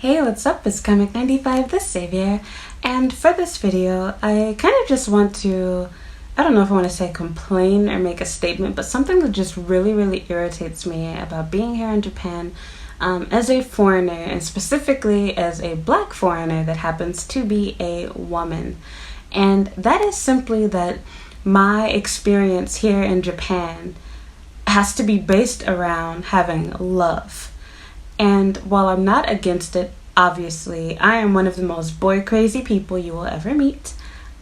Hey, what's up? It's Comic95 the Savior, and for this video, I kind of just want to, I don't know if I want to say complain or make a statement, but something that just really irritates me about being here in Japan as a foreigner, and specifically as a black foreigner that happens to be a woman. And that is simply that my experience here in Japan has to be based around having love. And while I'm not against it, obviously, I am one of the most boy crazy people you will ever meet.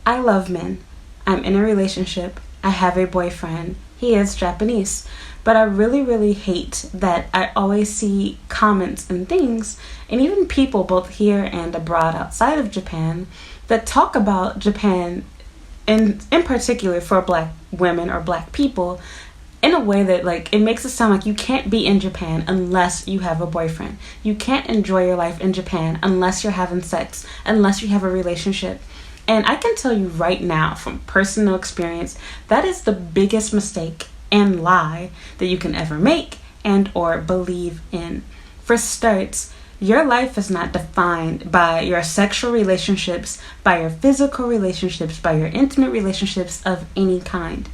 I love men. I'm in a relationship. I have a boyfriend. He is Japanese. But I really hate that I always see comments and things, and even people both here and abroad outside of Japan, that talk about Japan, in particular for black women or black people, in a way that, like, it makes it sound like you can't be in Japan unless you have a boyfriend. You can't enjoy your life in Japan unless you're having sex, unless you have a relationship. And I can tell you right now from personal experience, that is the biggest mistake and lie that you can ever make and or believe in. For starts, your life is not defined by your sexual relationships, by your physical relationships, by your intimate relationships of any kind.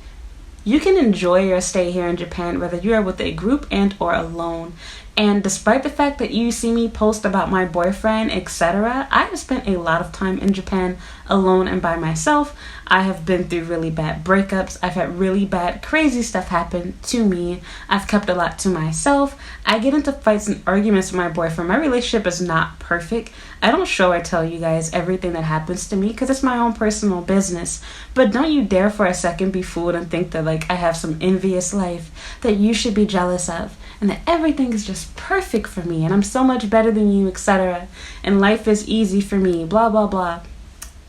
You can enjoy your stay here in Japan whether you are with a group and or alone. And despite the fact that you see me post about my boyfriend, etc., I have spent a lot of time in Japan alone and by myself. I have been through really bad breakups. I've had really bad, crazy stuff happen to me. I've kept a lot to myself. I get into fights and arguments with my boyfriend. My relationship is not perfect. I don't show or tell you guys everything that happens to me because it's my own personal business. But don't you dare for a second be fooled and think that, like, I have some envious life that you should be jealous of, and that everything is just perfect for me and I'm so much better than you, etc. And life is easy for me, blah blah blah.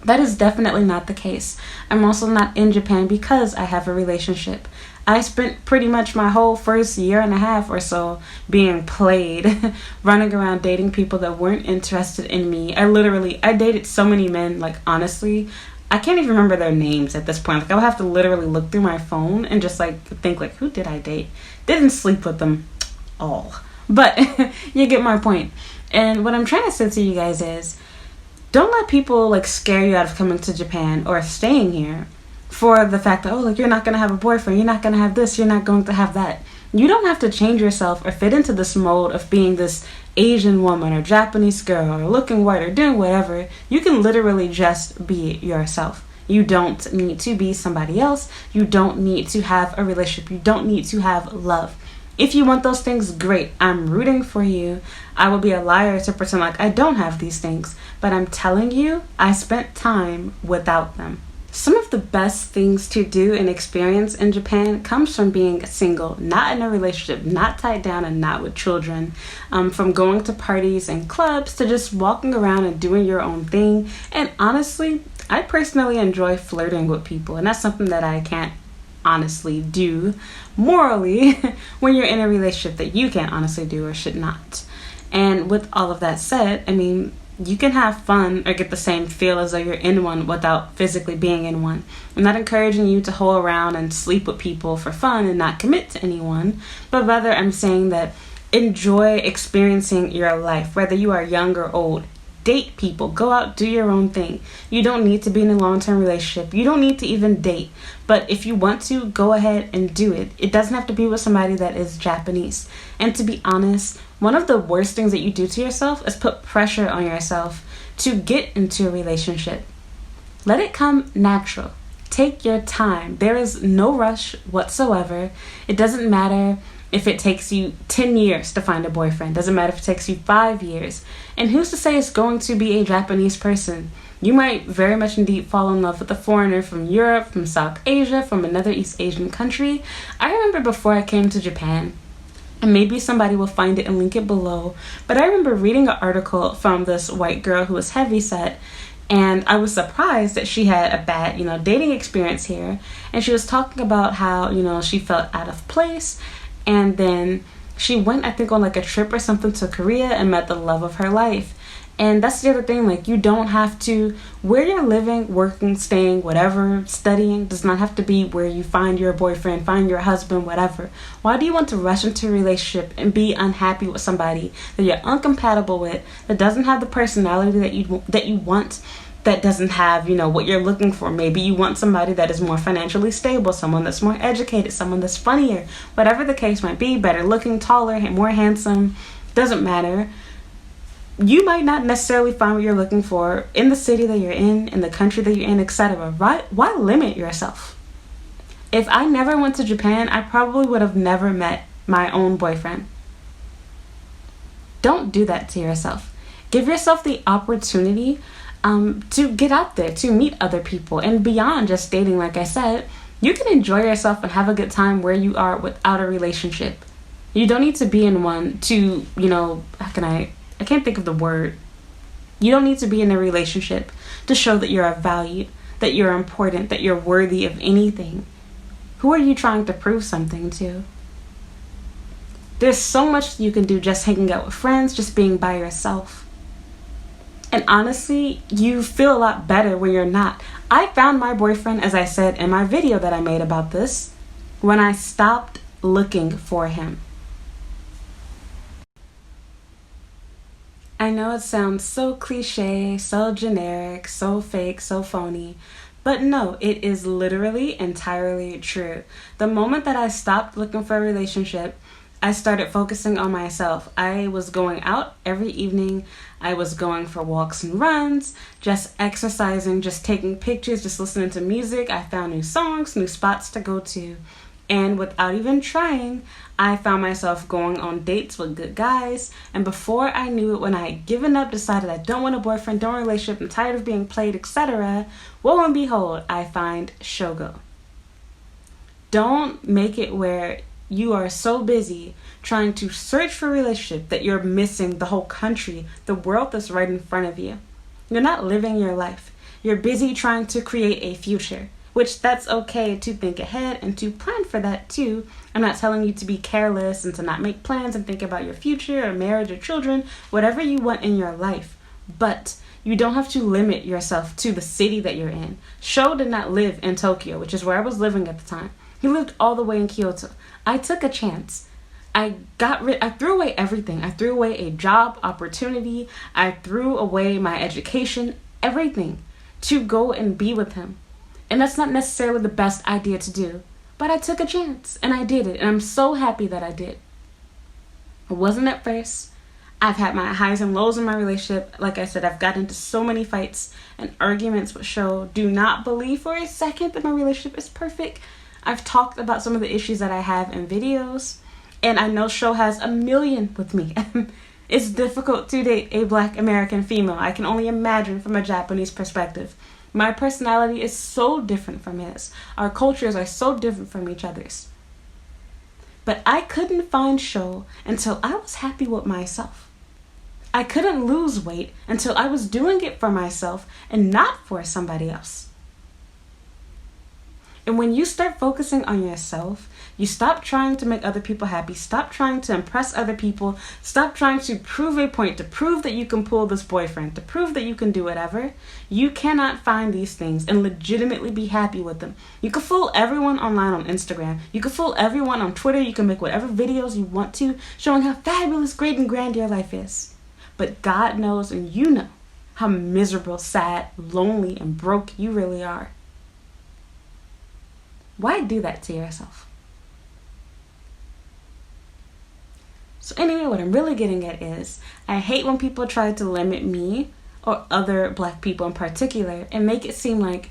That is definitely not the case. I'm also not in Japan because I have a relationship. I spent pretty much my whole first year and a half or so being played, running around dating people that weren't interested in me. I dated so many men, like, honestly, I can't even remember their names at this point. Like, I would have to literally look through my phone and just, like, think, like, who did I date? Didn't sleep with them all. But you get my point. And what I'm trying to say to you guys is, don't let people, like, scare you out of coming to Japan or staying here for the fact that, oh, like, you're not going to have a boyfriend, you're not going to have this, you're not going to have that. You don't have to change yourself or fit into this mold of being this Asian woman or Japanese girl or looking white or doing whatever. You can literally just be yourself. You don't need to be somebody else. You don't need to have a relationship. You don't need to have love. If you want those things, great. I'm rooting for you. I will be a liar to pretend like I don't have these things. But I'm telling you, I spent time without them. Some of the best things to do and experience in Japan comes from being single, not in a relationship, not tied down and not with children. From going to parties and clubs to just walking around and doing your own thing. And honestly, I personally enjoy flirting with people. And that's something that I can't honestly do morally when you're in a relationship that you can't honestly do or should not. And with all of that said, I mean, you can have fun or get the same feel as though you're in one without physically being in one. I'm not encouraging you to hole around and sleep with people for fun and not commit to anyone, but rather I'm saying that enjoy experiencing your life, whether you are young or old. Date people, go out, do your own thing. You don't need to be in a long-term relationship. You don't need to even date. But if you want to, go ahead and do it. It doesn't have to be with somebody that is Japanese. And to be honest, one of the worst things that you do to yourself is put pressure on yourself to get into a relationship. Let it come natural. Take your time. There is no rush whatsoever. It doesn't matter if it takes you 10 years to find a boyfriend. Doesn't matter if it takes you 5 years. And who's to say it's going to be a Japanese person? You might very much indeed fall in love with a foreigner from Europe, from South Asia, from another East Asian country. I remember before I came to Japan, and maybe somebody will find it and link it below, but I remember reading an article from this white girl who was heavyset, and I was surprised that she had a bad, dating experience here. And she was talking about how, she felt out of place. And then She went, I think, on like a trip or something to Korea and met the love of her life. And that's the other thing, like, you don't have to, where you're living, working, staying, whatever, studying, does not have to be where you find your boyfriend, find your husband, whatever. Why do you want to rush into a relationship and be unhappy with somebody that you're incompatible with, that doesn't have the personality that you want, that doesn't have, what you're looking for? Maybe you want somebody that is more financially stable, someone that's more educated, someone that's funnier, whatever the case might be, better looking, taller, more handsome, doesn't matter. You might not necessarily find what you're looking for in the city that you're in the country that you're in, etc. Why limit yourself? If I never went to Japan, I probably would have never met my own boyfriend. Don't do that to yourself. Give yourself the opportunity to get out there, to meet other people. And beyond just dating, like I said, you can enjoy yourself and have a good time where you are without a relationship. You don't need to be in one to, I can't think of the word. You don't need to be in a relationship to show that you're of value, that you're important, that you're worthy of anything. Who are you trying to prove something to? There's so much you can do just hanging out with friends, just being by yourself. And honestly, you feel a lot better when you're not. I found my boyfriend, as I said in my video that I made about this, when I stopped looking for him. I know it sounds so cliche, so generic, so fake, so phony, but no, it is literally entirely true. The moment that I stopped looking for a relationship, I started focusing on myself. I was going out every evening. I was going for walks and runs, just exercising, just taking pictures, just listening to music. I found new songs, new spots to go to. And without even trying, I found myself going on dates with good guys. And before I knew it, when I had given up, decided I don't want a boyfriend, don't want a relationship, I'm tired of being played, etc., lo and behold, I find Shogo. Don't make it where you are so busy trying to search for a relationship that you're missing the whole country, the world that's right in front of you. You're not living your life. You're busy trying to create a future, which that's okay to think ahead and to plan for that too. I'm not telling you to be careless and to not make plans and think about your future or marriage or children, whatever you want in your life. But you don't have to limit yourself to the city that you're in. Sho did not live in Tokyo, which is where I was living at the time. He lived all the way in Kyoto. I took a chance. I threw away everything. I threw away a job opportunity. I threw away my education, everything, to go and be with him. And that's not necessarily the best idea to do, but I took a chance and I did it. And I'm so happy that I did. It wasn't at first. I've had my highs and lows in my relationship. Like I said, I've gotten into so many fights and arguments with Sho. Do not believe for a second that my relationship is perfect. I've talked about some of the issues that I have in videos, and I know Sho has a million with me. It's difficult to date a Black American female. I can only imagine from a Japanese perspective. My personality is so different from his. Our cultures are so different from each other's. But I couldn't find Sho until I was happy with myself. I couldn't lose weight until I was doing it for myself and not for somebody else. And when you start focusing on yourself, you stop trying to make other people happy, stop trying to impress other people, stop trying to prove a point, to prove that you can pull this boyfriend, to prove that you can do whatever. You cannot find these things and legitimately be happy with them. You can fool everyone online on Instagram. You can fool everyone on Twitter. You can make whatever videos you want to, showing how fabulous, great, and grand your life is. But God knows and you know how miserable, sad, lonely, and broke you really are. Why do that to yourself? So anyway, what I'm really getting at is, I hate when people try to limit me or other Black people in particular and make it seem like,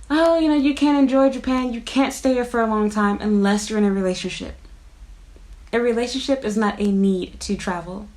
oh, you can't enjoy Japan, you can't stay here for a long time unless you're in a relationship. A relationship is not a need to travel.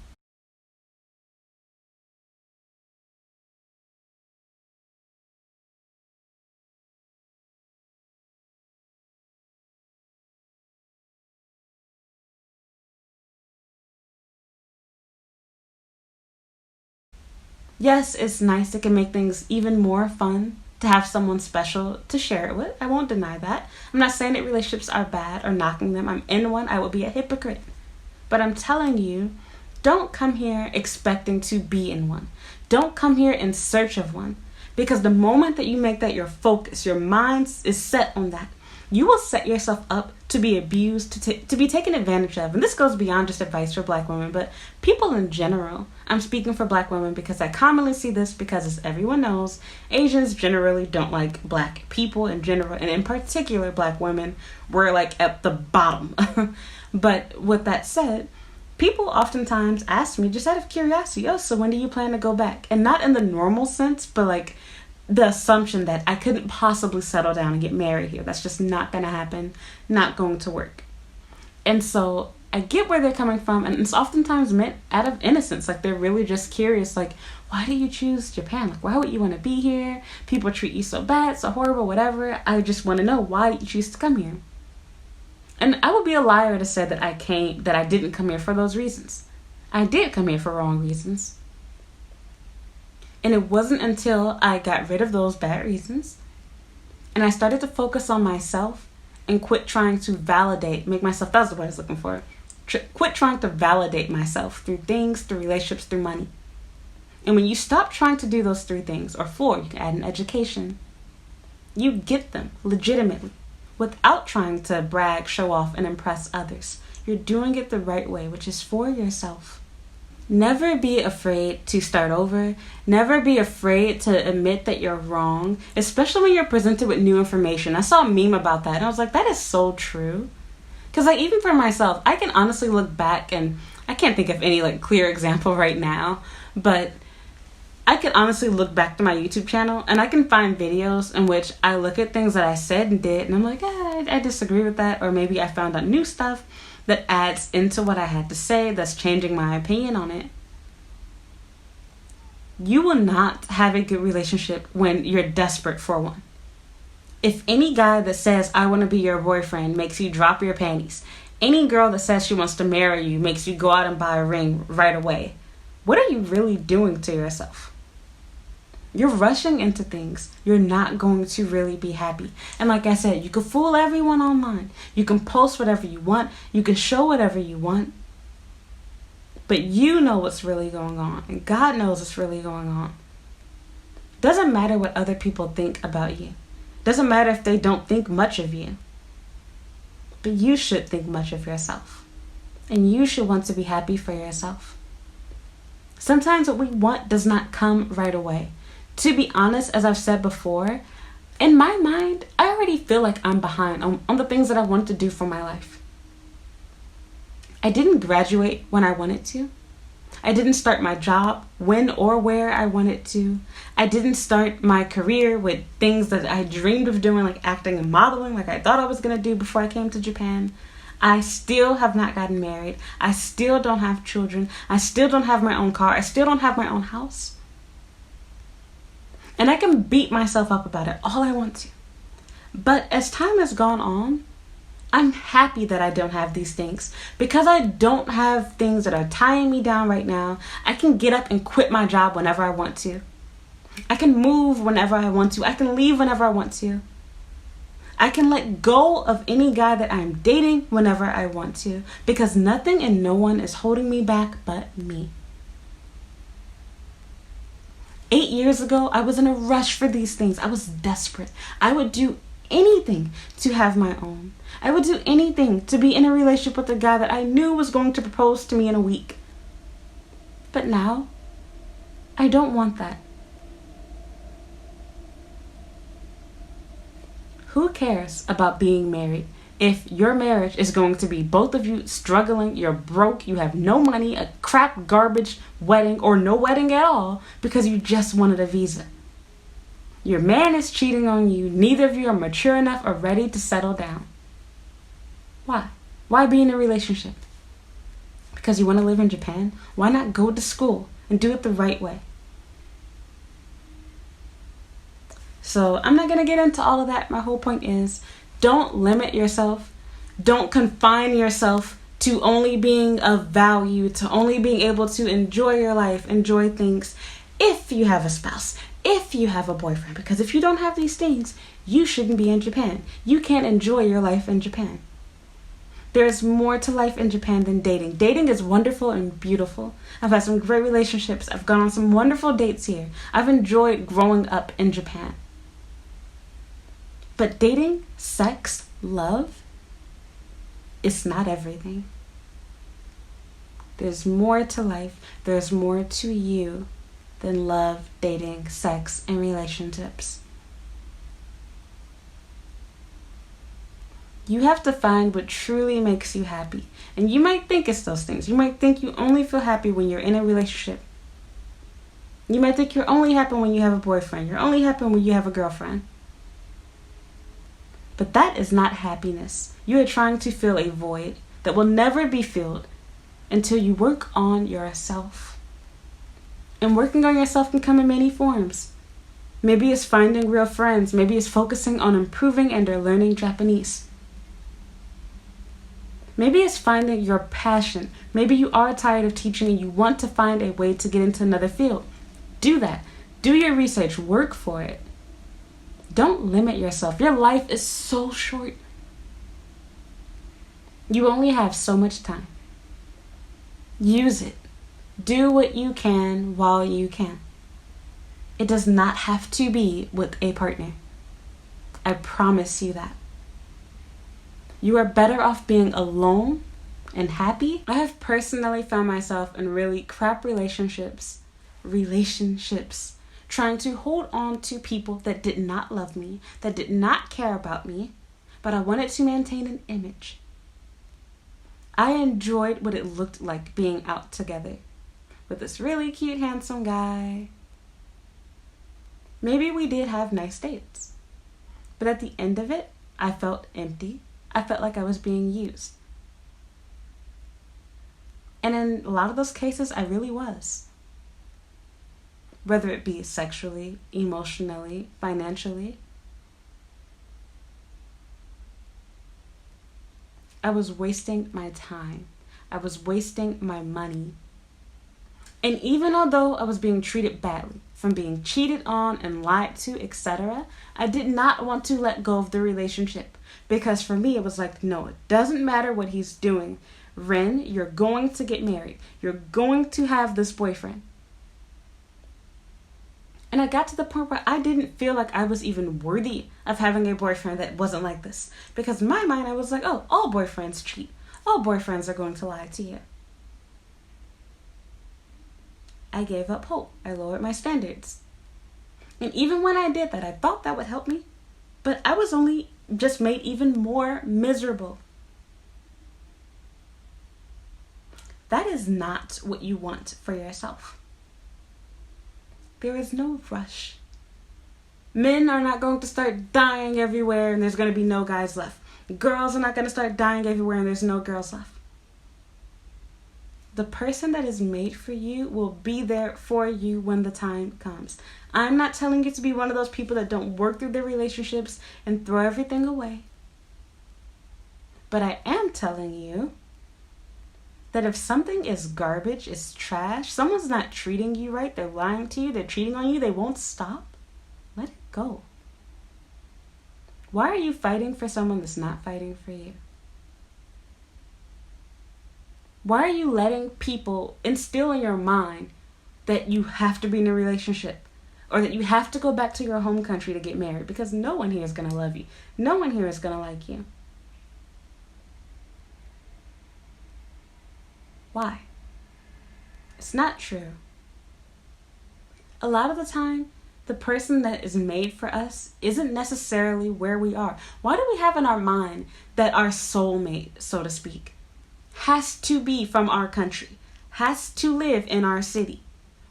Yes, it's nice. It can make things even more fun to have someone special to share it with. I won't deny that. I'm not saying that relationships are bad or knocking them. I'm in one. I would be a hypocrite. But I'm telling you, don't come here expecting to be in one. Don't come here in search of one. Because the moment that you make that your focus, your mind is set on that, you will set yourself up to be abused, to be taken advantage of. And this goes beyond just advice for Black women, but people in general. I'm speaking for Black women because I commonly see this because, as everyone knows, Asians generally don't like Black people in general, and in particular Black women. We're like at the bottom. But with that said, people oftentimes ask me just out of curiosity, oh, so when do you plan to go back? And not in the normal sense, but like the assumption that I couldn't possibly settle down and get married here. That's just not going to happen, not going to work. And so I get where they're coming from, and it's oftentimes meant out of innocence. Like, they're really just curious, like, why do you choose Japan? Like, why would you want to be here? People treat you so bad, so horrible, whatever. I just want to know why you choose to come here. And I would be a liar to say that I didn't come here for those reasons. I did come here for wrong reasons. And it wasn't until I got rid of those bad reasons and I started to focus on myself and quit trying to make myself, that was the word I was looking for, quit trying to validate myself through things, through relationships, through money. And when you stop trying to do those 3 things, or 4, you can add an education, you get them legitimately without trying to brag, show off, and impress others. You're doing it the right way, which is for yourself. Never be afraid to start over. Never be afraid to admit that you're wrong, especially when you're presented with new information. I saw a meme about that, and I was like, that is so true. Because like, even for myself, I can honestly look back, and I can't think of any like clear example right now, but I can honestly look back to my YouTube channel, and I can find videos in which I look at things that I said and did, and I'm like, I disagree with that, or maybe I found out new stuff that adds into what I had to say, that's changing my opinion on it. You will not have a good relationship when you're desperate for one. If any guy that says, I want to be your boyfriend, makes you drop your panties, any girl that says she wants to marry you makes you go out and buy a ring right away, what are you really doing to yourself? You're rushing into things. You're not going to really be happy. And like I said, you can fool everyone online. You can post whatever you want. You can show whatever you want. But you know what's really going on. And God knows what's really going on. Doesn't matter what other people think about you. Doesn't matter if they don't think much of you. But you should think much of yourself. And you should want to be happy for yourself. Sometimes what we want does not come right away. To be honest, as I've said before, in my mind, I already feel like I'm behind on the things that I wanted to do for my life. I didn't graduate when I wanted to. I didn't start my job when or where I wanted to. I didn't start my career with things that I dreamed of doing, like acting and modeling, like I thought I was going to do before I came to Japan. I still have not gotten married. I still don't have children. I still don't have my own car. I still don't have my own house. And I can beat myself up about it all I want to. But as time has gone on, I'm happy that I don't have these things. Because I don't have things that are tying me down right now, I can get up and quit my job whenever I want to. I can move whenever I want to. I can leave whenever I want to. I can let go of any guy that I'm dating whenever I want to. Because nothing and no one is holding me back but me. 8 years ago, I was in a rush for these things. I was desperate. I would do anything to have my own. I would do anything to be in a relationship with a guy that I knew was going to propose to me in a week. But now, I don't want that. Who cares about being married if your marriage is going to be both of you struggling, you're broke, you have no money, a crap garbage wedding, or no wedding at all because you just wanted a visa? Your man is cheating on you. Neither of you are mature enough or ready to settle down. Why? Why be in a relationship? Because you want to live in Japan? Why not go to school and do it the right way? So I'm not going to get into all of that. My whole point is, don't limit yourself. Don't confine yourself to only being of value, to only being able to enjoy your life, enjoy things if you have a spouse, if you have a boyfriend. Because if you don't have these things, you shouldn't be in Japan. You can't enjoy your life in Japan. There's more to life in Japan than dating. Dating is wonderful and beautiful. I've had some great relationships. I've gone on some wonderful dates here. I've enjoyed growing up in Japan. But dating, sex, love, it's not everything. There's more to life. There's more to you than love, dating, sex, and relationships. You have to find what truly makes you happy. And you might think it's those things. You might think you only feel happy when you're in a relationship. You might think you're only happy when you have a boyfriend. You're only happy when you have a girlfriend. But that is not happiness. You are trying to fill a void that will never be filled until you work on yourself. And working on yourself can come in many forms. Maybe it's finding real friends. Maybe it's focusing on improving and or learning Japanese. Maybe it's finding your passion. Maybe you are tired of teaching and you want to find a way to get into another field. Do that. Do your research. Work for it. Don't limit yourself. Your life is so short. You only have so much time. Use it. Do what you can while you can. It does not have to be with a partner. I promise you that. You are better off being alone and happy. I have personally found myself in really crap relationships, trying to hold on to people that did not love me, that did not care about me, but I wanted to maintain an image. I enjoyed what it looked like being out together with this really cute, handsome guy. Maybe we did have nice dates, but at the end of it, I felt empty. I felt like I was being used. And in a lot of those cases, I really was. Whether it be sexually, emotionally, financially. I was wasting my time. I was wasting my money. And even although I was being treated badly, from being cheated on and lied to, etc., I did not want to let go of the relationship. Because for me, it was like, no, it doesn't matter what he's doing. Ren, you're going to get married. You're going to have this boyfriend. And I got to the point where I didn't feel like I was even worthy of having a boyfriend that wasn't like this. Because in my mind, I was like, oh, all boyfriends cheat. All boyfriends are going to lie to you. I gave up hope. I lowered my standards. And even when I did that, I thought that would help me. But I was only just made even more miserable. That is not what you want for yourself. There is no rush. Men are not going to start dying everywhere and there's going to be no guys left. Girls are not going to start dying everywhere and there's no girls left. The person that is made for you will be there for you when the time comes. I'm not telling you to be one of those people that don't work through their relationships and throw everything away. But I am telling you that if something is garbage, is trash, someone's not treating you right, they're lying to you, they're cheating on you, they won't stop, let it go. Why are you fighting for someone that's not fighting for you? Why are you letting people instill in your mind that you have to be in a relationship or that you have to go back to your home country to get married? Because no one here is going to love you. No one here is going to like you. Why? It's not true. A lot of the time, the person that is made for us isn't necessarily where we are. Why do we have in our mind that our soulmate, so to speak, has to be from our country, has to live in our city?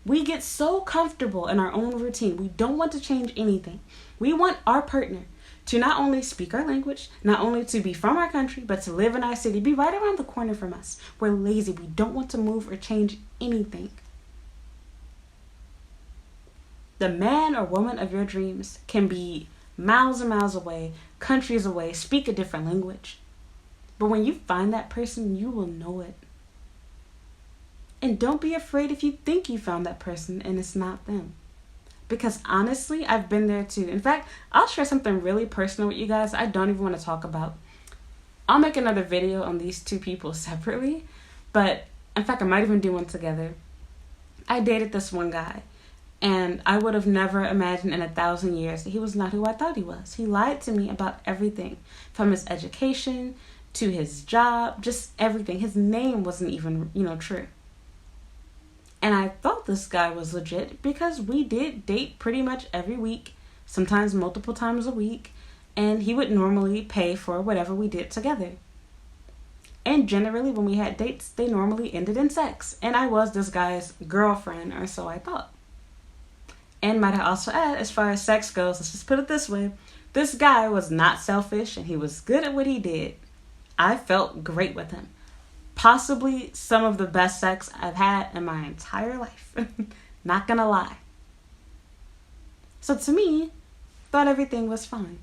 We get so comfortable in our own routine. We don't want to change anything. We want our partner to not only speak our language, not only to be from our country, but to live in our city, be right around the corner from us. We're lazy. We don't want to move or change anything. The man or woman of your dreams can be miles and miles away, countries away, speak a different language. But when you find that person, you will know it. And don't be afraid if you think you found that person and it's not them. Because honestly, I've been there too. In fact, I'll share something really personal with you guys I don't even want to talk about. I'll make another video on these two people separately, but in fact, I might even do one together. I dated this one guy, and I would have never imagined in 1,000 years that he was not who I thought he was. He lied to me about everything, from his education to his job, just everything. His name wasn't even, true. And I thought this guy was legit because we did date pretty much every week, sometimes multiple times a week, and he would normally pay for whatever we did together. And generally, when we had dates, they normally ended in sex. And I was this guy's girlfriend, or so I thought. And might I also add, as far as sex goes, let's just put it this way. This guy was not selfish, and he was good at what he did. I felt great with him. Possibly some of the best sex I've had in my entire life. Not gonna lie. So to me, thought everything was fine.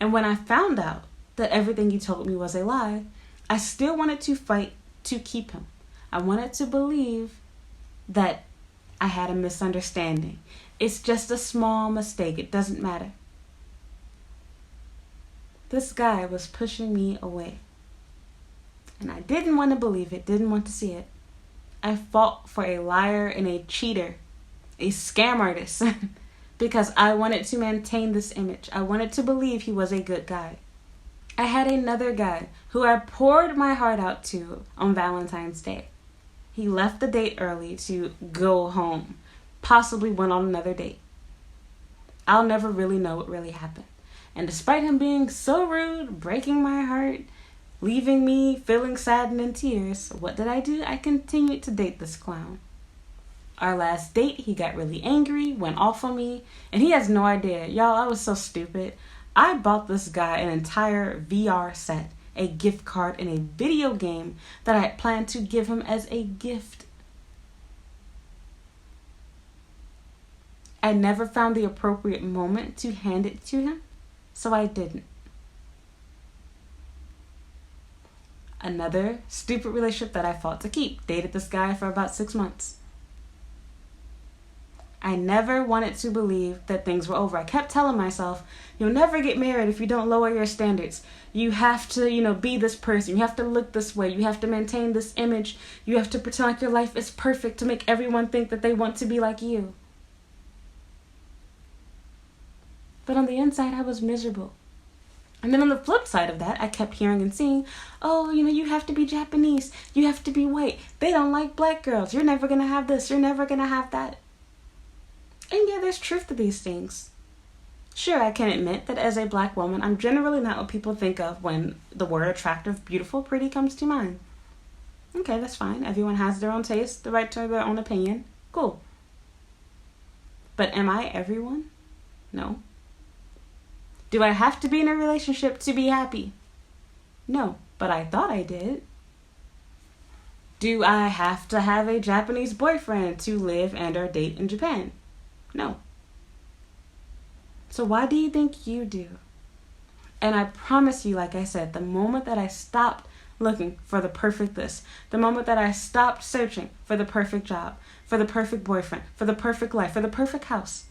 And when I found out that everything he told me was a lie, I still wanted to fight to keep him. I wanted to believe that I had a misunderstanding. It's just a small mistake. It doesn't matter. This guy was pushing me away. And I didn't want to believe it, didn't want to see it. I fought for a liar and a cheater, a scam artist, because I wanted to maintain this image. I wanted to believe he was a good guy. I had another guy who I poured my heart out to on Valentine's Day. He left the date early to go home, possibly went on another date. I'll never really know what really happened. And despite him being so rude, breaking my heart, leaving me feeling sad and in tears, what did I do? I continued to date this clown. Our last date, he got really angry, went off on me, and he has no idea. Y'all, I was so stupid. I bought this guy an entire VR set, a gift card, and a video game that I had planned to give him as a gift. I never found the appropriate moment to hand it to him, so I didn't. Another stupid relationship that I fought to keep. Dated this guy for about 6 months. I never wanted to believe that things were over. I kept telling myself, you'll never get married if you don't lower your standards. You have to, be this person. You have to look this way. You have to maintain this image. You have to pretend like your life is perfect to make everyone think that they want to be like you. But on the inside, I was miserable. And then on the flip side of that, I kept hearing and seeing, oh, you have to be Japanese. You have to be white. They don't like black girls. You're never going to have this. You're never going to have that. And yeah, there's truth to these things. Sure, I can admit that as a black woman, I'm generally not what people think of when the word attractive, beautiful, pretty comes to mind. Okay, that's fine. Everyone has their own taste, the right to their own opinion. Cool. But am I everyone? No. Do I have to be in a relationship to be happy? No, but I thought I did. Do I have to have a Japanese boyfriend to live and or date in Japan? No. So why do you think you do? And I promise you, like I said, the moment that I stopped looking for the perfect this, the moment that I stopped searching for the perfect job, for the perfect boyfriend, for the perfect life, for the perfect house,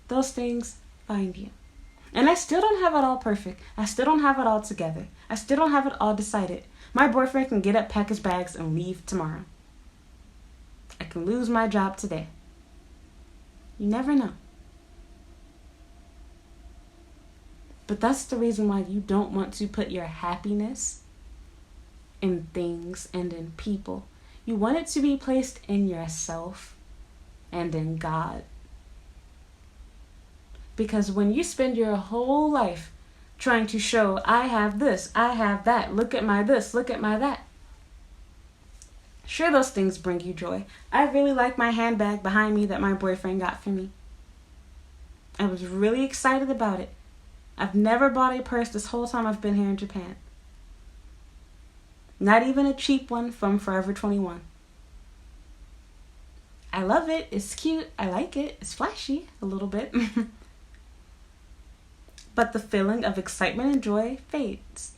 those things find you. And I still don't have it all perfect. I still don't have it all together. I still don't have it all decided. My boyfriend can get up, pack his bags, and leave tomorrow. I can lose my job today. You never know. But that's the reason why you don't want to put your happiness in things and in people. You want it to be placed in yourself and in God. Because when you spend your whole life trying to show, I have this, I have that, look at my this, look at my that. Sure, those things bring you joy. I really like my handbag behind me that my boyfriend got for me. I was really excited about it. I've never bought a purse this whole time I've been here in Japan. Not even a cheap one from Forever 21. I love it. It's cute. I like it. It's flashy a little bit. But the feeling of excitement and joy fades.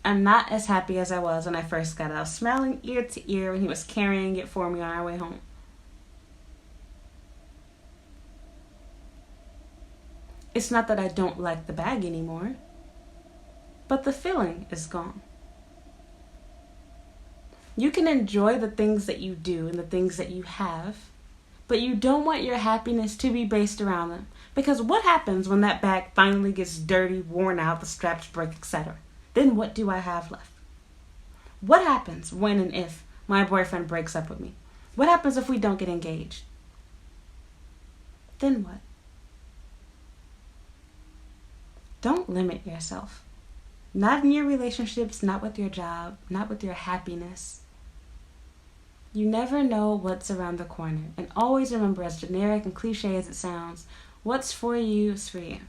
I'm not as happy as I was when I first got it. I was smiling ear to ear when he was carrying it for me on our way home. It's not that I don't like the bag anymore, but the feeling is gone. You can enjoy the things that you do and the things that you have, but you don't want your happiness to be based around them. Because what happens when that bag finally gets dirty, worn out, the straps break, etc.? Then what do I have left? What happens when and if my boyfriend breaks up with me? What happens if we don't get engaged? Then what? Don't limit yourself. Not in your relationships, not with your job, not with your happiness. You never know what's around the corner. And always remember, as generic and cliche as it sounds, what's for you is for you.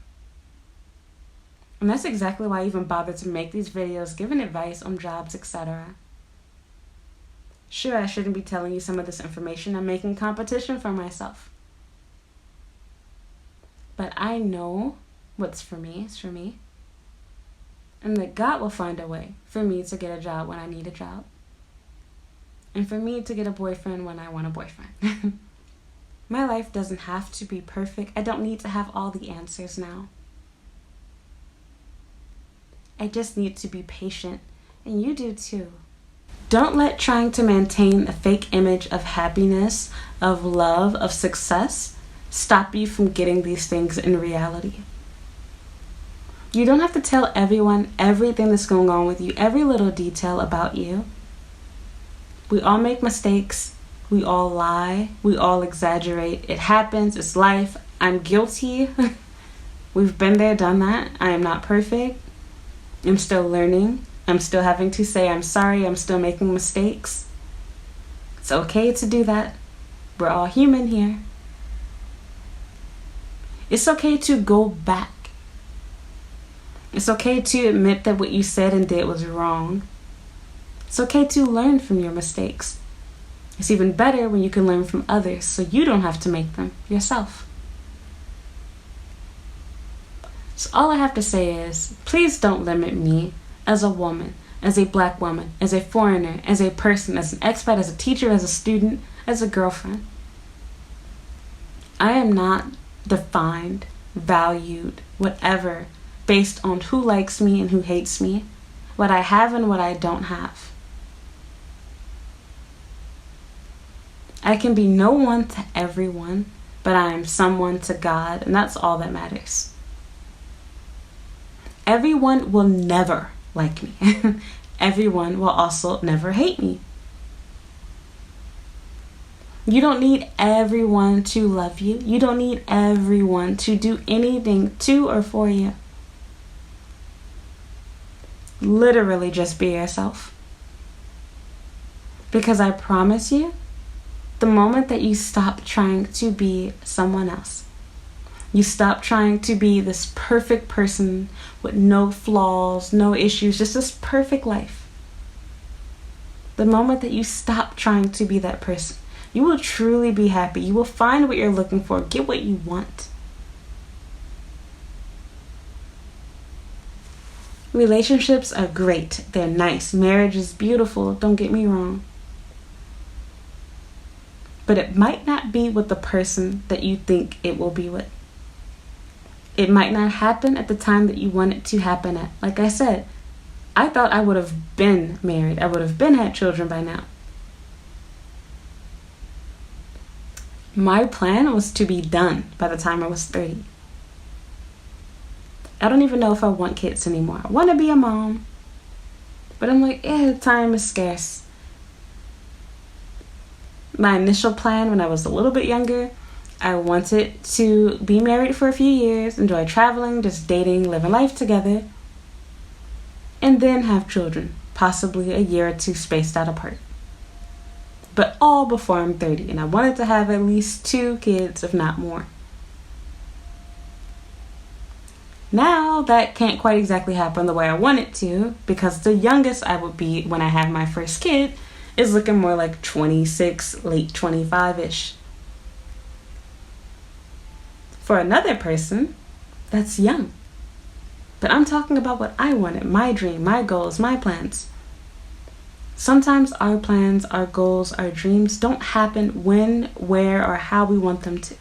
And that's exactly why I even bothered to make these videos, giving advice on jobs, etc. Sure, I shouldn't be telling you some of this information. I'm making competition for myself. But I know what's for me is for me. And that God will find a way for me to get a job when I need a job. And for me to get a boyfriend when I want a boyfriend. My life doesn't have to be perfect. I don't need to have all the answers now. I just need to be patient, and you do too. Don't let trying to maintain a fake image of happiness, of love, of success stop you from getting these things in reality. You don't have to tell everyone everything that's going on with you, every little detail about you. We all make mistakes. We all lie. We all exaggerate. It happens. It's life. I'm guilty. We've been there, done that. I am not perfect. I'm still learning. I'm still having to say I'm sorry. I'm still making mistakes. It's okay to do that. We're all human here. It's okay to go back. It's okay to admit that what you said and did was wrong. It's okay to learn from your mistakes. It's even better when you can learn from others so you don't have to make them yourself. So all I have to say is, please don't limit me as a woman, as a black woman, as a foreigner, as a person, as an expat, as a teacher, as a student, as a girlfriend. I am not defined, valued, whatever, based on who likes me and who hates me, what I have and what I don't have. I can be no one to everyone, but I am someone to God, and that's all that matters. Everyone will never like me. Everyone will also never hate me. You don't need everyone to love you. You don't need everyone to do anything to or for you. Literally just be yourself. Because I promise you, the moment that you stop trying to be someone else, you stop trying to be this perfect person with no flaws, no issues, just this perfect life. The moment that you stop trying to be that person, you will truly be happy. You will find what you're looking for, get what you want. Relationships are great. They're nice. Marriage is beautiful. Don't get me wrong. But it might not be with the person that you think it will be with. It might not happen at the time that you want it to happen at. Like I said, I thought I would have been married. I would have been had children by now. My plan was to be done by the time I was 30. I don't even know if I want kids anymore. I want to be a mom. But I'm like, time is scarce. My initial plan when I was a little bit younger, I wanted to be married for a few years, enjoy traveling, just dating, living life together, and then have children, possibly a year or two spaced out apart. But all before I'm 30, and I wanted to have at least 2 kids, if not more. Now, that can't quite exactly happen the way I want it to, because the youngest I would be when I have my first kid is looking more like 26, late 25-ish. For another person, that's young. But I'm talking about what I wanted, my dream, my goals, my plans. Sometimes our plans, our goals, our dreams don't happen when, where, or how we want them to.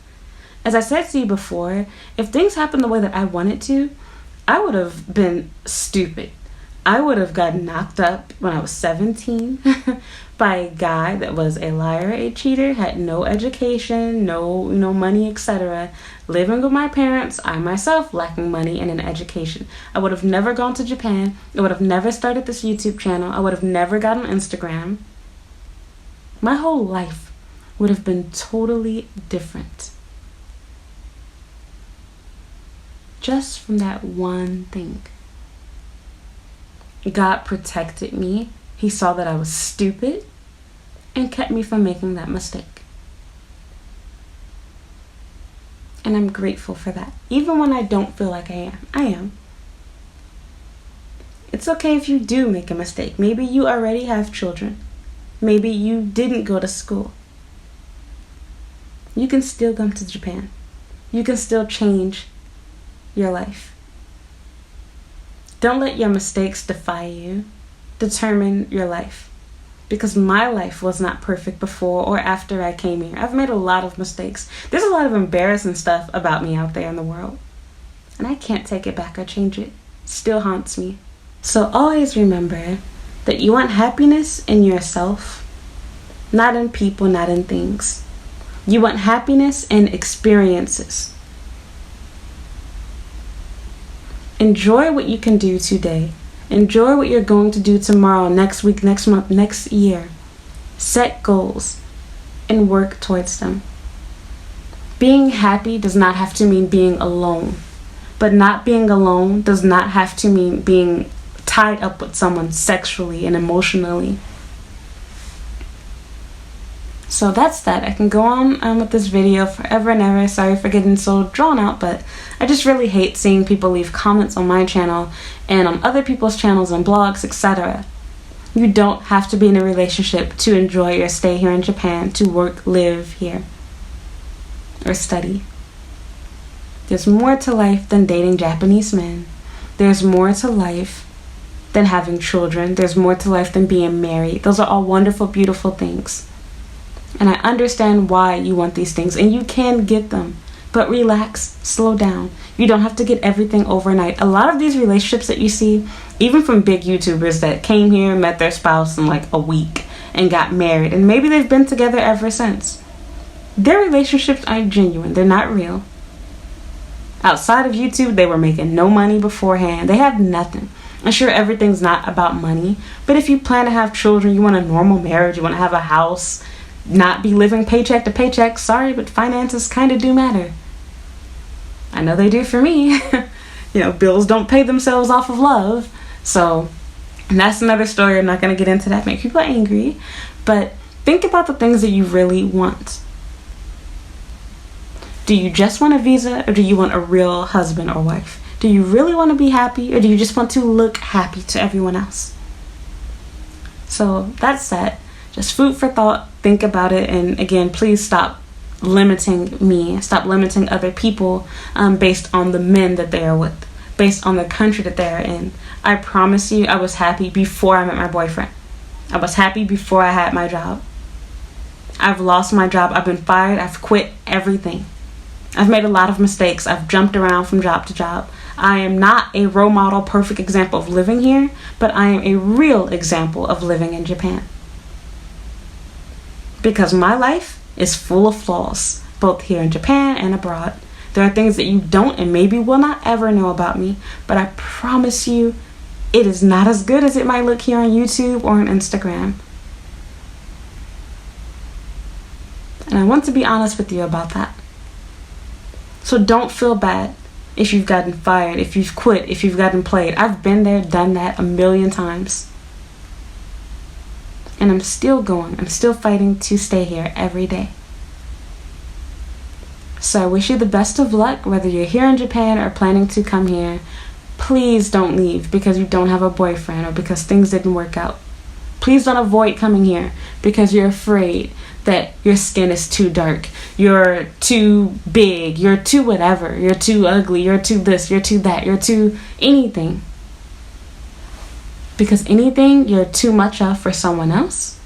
As I said to you before, if things happened the way that I wanted to, I would have been stupid. I would have gotten knocked up when I was 17 by a guy that was a liar, a cheater, had no education, no money, etc. Living with my parents, I myself lacking money and an education. I would have never gone to Japan. I would have never started this YouTube channel. I would have never gotten Instagram. My whole life would have been totally different. Just from that one thing. God protected me. He saw that I was stupid and kept me from making that mistake. And I'm grateful for that. Even when I don't feel like I am. It's okay if you do make a mistake. Maybe you already have children. Maybe you didn't go to school. You can still come to Japan. You can still change your life. Don't let your mistakes determine your life. Because my life was not perfect before or after I came here. I've made a lot of mistakes. There's a lot of embarrassing stuff about me out there in the world. And I can't take it back or change it. It still haunts me. So always remember that you want happiness in yourself, not in people, not in things. You want happiness in experiences. Enjoy what you can do today. Enjoy what you're going to do tomorrow, next week, next month, next year. Set goals and work towards them. Being happy does not have to mean being alone. But not being alone does not have to mean being tied up with someone sexually and emotionally. So that's that. I can go on with this video forever and ever. Sorry for getting so drawn out, but I just really hate seeing people leave comments on my channel and on other people's channels and blogs, etc. You don't have to be in a relationship to enjoy your stay here in Japan, to work, live here, or study. There's more to life than dating Japanese men. There's more to life than having children. There's more to life than being married. Those are all wonderful, beautiful things. And I understand why you want these things, and you can get them. But relax, slow down. You don't have to get everything overnight. A lot of these relationships that you see, even from big YouTubers that came here, met their spouse in like a week, and got married, and maybe they've been together ever since. Their relationships aren't genuine. They're not real. Outside of YouTube, they were making no money beforehand. They have nothing. I'm sure everything's not about money, but if you plan to have children, you want a normal marriage, you want to have a house, not be living paycheck to paycheck, sorry, but finances kind of do matter. I know they do for me. Bills don't pay themselves off of love. So that's another story. I'm not going to get into that, make people angry. But think about the things that you really want. Do you just want a visa, or do you want a real husband or wife? Do you really want to be happy, or do you just want to look happy to everyone else? So that's that. Just food for thought. Think about it. And again, please stop limiting me. Stop limiting other people based on the men that they are with, based on the country that they are in. I promise you, I was happy before I met my boyfriend. I was happy before I had my job. I've lost my job. I've been fired. I've quit everything. I've made a lot of mistakes. I've jumped around from job to job. I am not a role model, perfect example of living here, but I am a real example of living in Japan. Because my life is full of flaws, both here in Japan and abroad. There are things that you don't and maybe will not ever know about me, but I promise you, it is not as good as it might look here on YouTube or on Instagram. And I want to be honest with you about that. So don't feel bad if you've gotten fired, if you've quit, if you've gotten played. I've been there, done that a million times. And I'm still going. I'm still fighting to stay here every day. So I wish you the best of luck, whether you're here in Japan or planning to come here. Please don't leave because you don't have a boyfriend or because things didn't work out. Please don't avoid coming here because you're afraid that your skin is too dark, you're too big, you're too whatever, you're too ugly, you're too this, you're too that, you're too anything. Because anything you're too much of for someone else,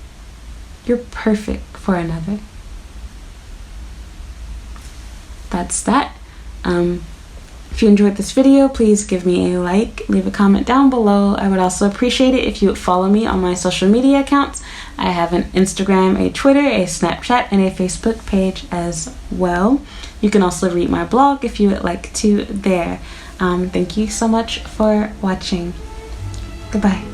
you're perfect for another. That's that. If you enjoyed this video, please give me a like, leave a comment down below. I would also appreciate it if you would follow me on my social media accounts. I have an Instagram, a Twitter, a Snapchat, and a Facebook page as well. You can also read my blog if you would like to there. Thank you so much for watching. Goodbye.